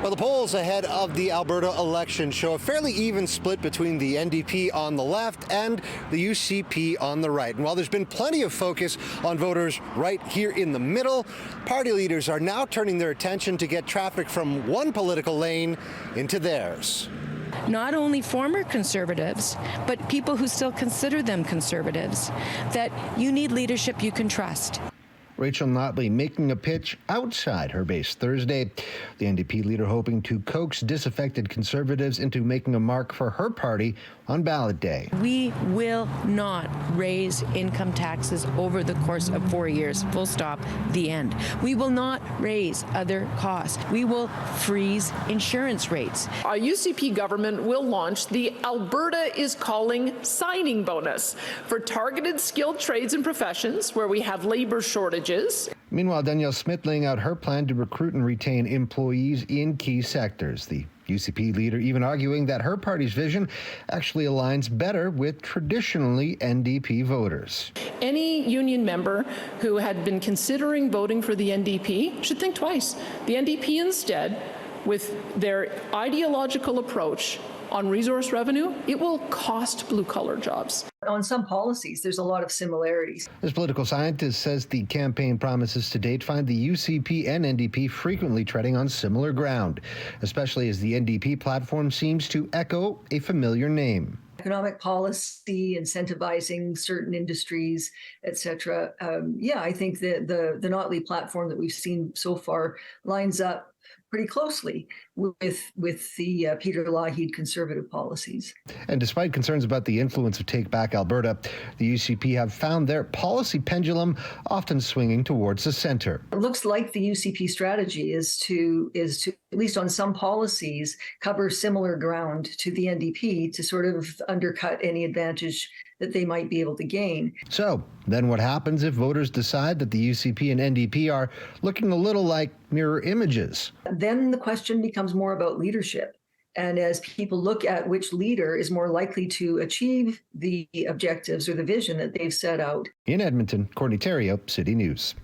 Well, the polls ahead of the Alberta election show a fairly even split between the NDP on the left and the UCP on the right. And while there's been plenty of focus on voters right here in the middle, party leaders are now turning their attention to get traffic from one political lane into theirs. Not only former Conservatives, but people who still consider them Conservatives, that you need leadership you can trust. Rachel Notley making a pitch outside her base Thursday. The NDP leader hoping to coax disaffected Conservatives into making a mark for her party on ballot day. We will not raise income taxes over the course of 4 years, full stop, the end. We will not raise other costs. We will freeze insurance rates. Our UCP government will launch the Alberta is Calling signing bonus for targeted skilled trades and professions where we have labor shortages. Meanwhile, Danielle Smith laying out her plan to recruit and retain employees in key sectors. The UCP leader even arguing that her party's vision actually aligns better with traditionally NDP voters. Any union member who had been considering voting for the NDP should think twice. The NDP instead, with their ideological approach on resource revenue, it will cost blue-collar jobs. On some policies, there's a lot of similarities. This political scientist says the campaign promises to date find the UCP and NDP frequently treading on similar ground, especially as the NDP platform seems to echo a familiar name. Economic policy, incentivizing certain industries, etc. I think that the Notley platform that we've seen so far lines up pretty closely with the Peter Lougheed Conservative policies. And despite concerns about the influence of Take Back Alberta, the UCP have found their policy pendulum often swinging towards the centre. It looks like the UCP strategy is to at least on some policies cover similar ground to the NDP to sort of undercut any advantage that they might be able to gain. So then what happens if voters decide that the UCP and NDP are looking a little like mirror images? Then the question becomes more about leadership. And as people look at which leader is more likely to achieve the objectives or the vision that they've set out. In Edmonton, Courtney Theriault, City News.